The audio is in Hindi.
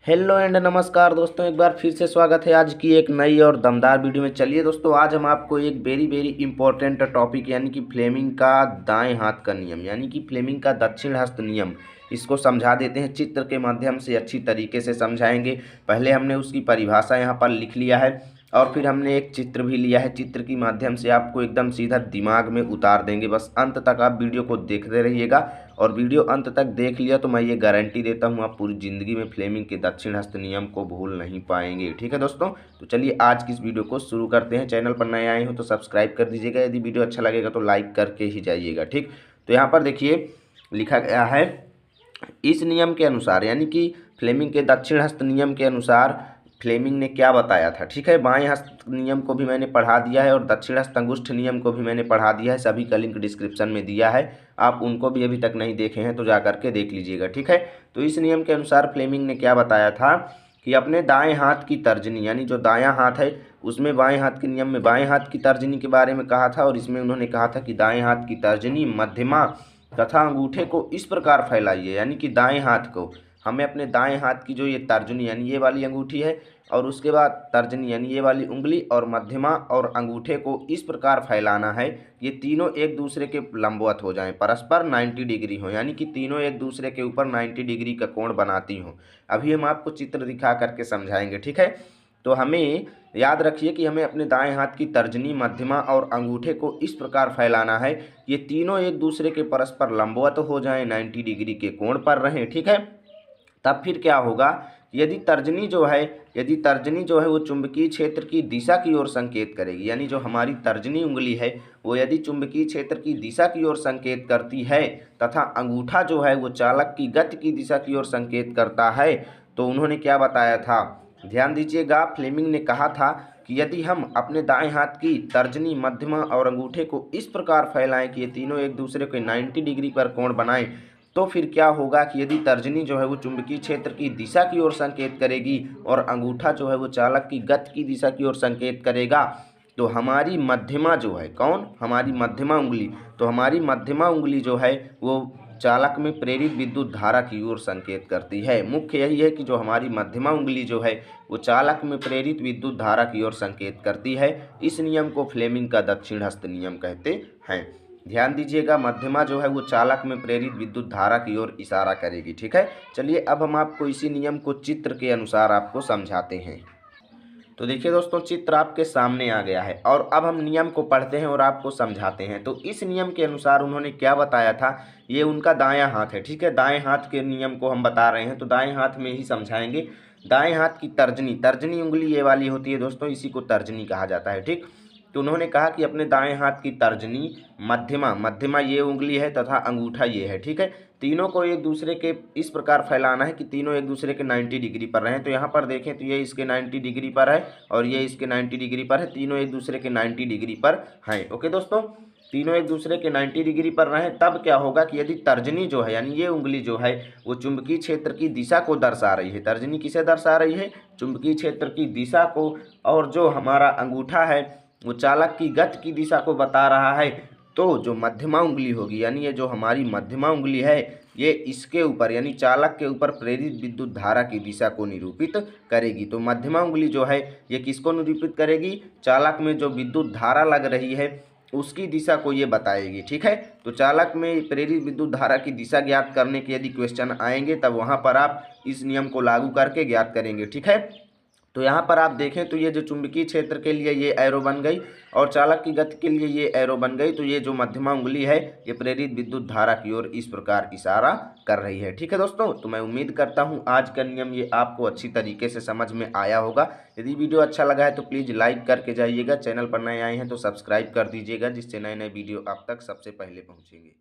हेलो एंड नमस्कार दोस्तों, एक बार फिर से स्वागत है आज की एक नई और दमदार वीडियो में। चलिए दोस्तों, आज हम आपको एक वेरी वेरी इंपॉर्टेंट टॉपिक यानी कि फ्लेमिंग का दाएं हाथ का नियम यानी कि फ्लेमिंग का दक्षिण हस्त नियम, इसको समझा देते हैं। चित्र के माध्यम से अच्छी तरीके से समझाएंगे। पहले हमने उसकी परिभाषा यहाँ पर लिख लिया है और फिर हमने एक चित्र भी लिया है। चित्र की माध्यम से आपको एकदम सीधा दिमाग में उतार देंगे। बस अंत तक आप वीडियो को देखते रहिएगा और वीडियो अंत तक देख लिया तो मैं ये गारंटी देता हूँ आप पूरी ज़िंदगी में फ्लेमिंग के दक्षिण हस्त नियम को भूल नहीं पाएंगे। ठीक है दोस्तों, तो चलिए आज की इस वीडियो को शुरू करते हैं। चैनल पर नए आए हो तो सब्सक्राइब कर दीजिएगा, यदि वीडियो अच्छा लगेगा तो लाइक करके ही जाइएगा। ठीक, तो यहाँ पर देखिए लिखा गया है, इस नियम के अनुसार यानी कि फ्लेमिंग के दक्षिण हस्त नियम के अनुसार फ्लेमिंग ने क्या बताया था। ठीक है, बाएं हस्त नियम को भी मैंने पढ़ा दिया है और दक्षिण हस्त अंगुष्ठ नियम को भी मैंने पढ़ा दिया है। सभी का लिंक डिस्क्रिप्शन में दिया है, आप उनको भी अभी तक नहीं देखे हैं तो जा करके देख लीजिएगा। ठीक है, तो इस नियम के अनुसार फ्लेमिंग ने क्या बताया था कि अपने दाएं हाथ की तर्जनी यानी जो दायां हाथ है उसमें बाएं हाथ के नियम में बाएं हाथ की तर्जनी के बारे में कहा था और इसमें उन्होंने कहा था कि दाएं हाथ की तर्जनी मध्यमा तथा अंगूठे को इस प्रकार फैलाइए, यानी कि दाएं हाथ को हमें अपने दाएं हाथ की जो ये तर्जनी यानी ये वाली अंगूठी है और उसके बाद तर्जनी यानी ये वाली उंगली और मध्यमा और अंगूठे को इस प्रकार फैलाना है, ये तीनों एक दूसरे के लंबवत हो जाएं, परस्पर 90 डिग्री हो, यानी कि तीनों एक दूसरे के ऊपर 90 डिग्री का कोण बनाती हो। अभी हम आपको चित्र दिखा करके समझाएंगे। ठीक है, तो हमें याद रखिए कि हमें अपने दाएं हाथ की तर्जनी, मध्यमा और अंगूठे को इस प्रकार फैलाना है, ये तीनों एक दूसरे के परस्पर लंबवत हो जाएं, 90 डिग्री के कोण पर रहें। ठीक है, तब फिर क्या होगा, यदि तर्जनी जो है वो चुंबकीय क्षेत्र की दिशा की ओर संकेत करेगी, यानी जो हमारी तर्जनी उंगली है वो यदि चुंबकीय क्षेत्र की दिशा की ओर संकेत करती है तथा अंगूठा जो है वो चालक की गति की दिशा की ओर संकेत करता है, तो उन्होंने क्या बताया था, ध्यान दीजिएगा। फ्लेमिंग ने कहा था कि यदि हम अपने दाएं हाथ की तर्जनी, मध्यमा और अंगूठे को इस प्रकार फैलाएं कि ये तीनों एक दूसरे के 90 डिग्री पर कोण बनाएं, तो फिर क्या होगा कि यदि तर्जनी जो है वो चुंबकीय क्षेत्र की दिशा की ओर संकेत करेगी और अंगूठा जो है वो चालक की गति की दिशा की ओर संकेत करेगा, तो हमारी मध्यमा जो है, कौन, हमारी मध्यमा उंगली, तो हमारी मध्यमा उंगली जो है वो चालक में प्रेरित विद्युत धारा की ओर संकेत करती है। मुख्य यही है कि जो हमारी मध्यमा उंगली जो है वो चालक में प्रेरित विद्युत धारा की ओर संकेत करती है। इस नियम को फ्लेमिंग का दक्षिण हस्त नियम कहते हैं। ध्यान दीजिएगा, मध्यमा जो है वो चालक में प्रेरित विद्युत धारा की ओर इशारा करेगी। ठीक है, चलिए अब हम आपको इसी नियम को चित्र के अनुसार आपको समझाते हैं। तो देखिए दोस्तों, चित्र आपके सामने आ गया है और अब हम नियम को पढ़ते हैं और आपको समझाते हैं। तो इस नियम के अनुसार उन्होंने क्या बताया था, ये उनका दायां हाथ है। ठीक है, दाएं हाथ के नियम को हम बता रहे हैं तो दाएं हाथ में ही समझाएंगे। दाएं हाथ की तर्जनी उंगली ये वाली होती है दोस्तों, इसी को तर्जनी कहा जाता है। ठीक, तो उन्होंने कहा कि अपने दाएं हाथ की तर्जनी, मध्यमा ये उंगली है तथा अंगूठा ये है। ठीक है, तीनों को एक दूसरे के इस प्रकार फैलाना है कि तीनों एक दूसरे के 90 डिग्री पर रहें। तो यहाँ पर देखें तो ये इसके 90 डिग्री पर है और ये इसके 90 डिग्री पर है, तीनों एक दूसरे के 90 डिग्री पर हैं। ओके दोस्तों, तीनों एक दूसरे के 90 डिग्री पर रहें, तब क्या होगा कि यदि तर्जनी जो है यानी ये उंगली जो है वो चुंबकीय क्षेत्र की दिशा को दर्शा रही है, तर्जनी किसे दर्शा रही है, चुंबकीय क्षेत्र की दिशा को, और जो हमारा अंगूठा है वो चालक की गति की दिशा को बता रहा है, तो जो मध्यमा उंगली होगी यानी ये जो हमारी मध्यमा उंगली है ये इसके ऊपर यानी चालक के ऊपर प्रेरित विद्युत धारा की दिशा को निरूपित करेगी। तो मध्यमा उंगली जो है ये किसको निरूपित करेगी, चालक में जो विद्युत धारा लग रही है उसकी दिशा को ये बताएगी। ठीक है, तो चालक में प्रेरित विद्युत धारा की दिशा ज्ञात करने के यदि क्वेश्चन आएंगे तब वहाँ पर आप इस नियम को लागू करके ज्ञात करेंगे। ठीक है, तो यहाँ पर आप देखें तो ये जो चुंबकीय क्षेत्र के लिए ये एरो बन गई और चालक की गति के लिए ये एरो बन गई, तो ये जो मध्यमा उंगली है ये प्रेरित विद्युत धारा की ओर इस प्रकार इशारा कर रही है। ठीक है दोस्तों, तो मैं उम्मीद करता हूँ आज का नियम ये आपको अच्छी तरीके से समझ में आया होगा। यदि वीडियो अच्छा लगा है तो प्लीज़ लाइक करके जाइएगा, चैनल पर नए आए हैं तो सब्सक्राइब कर दीजिएगा, जिससे नए नए वीडियो आप तक सबसे पहले पहुँचेंगे।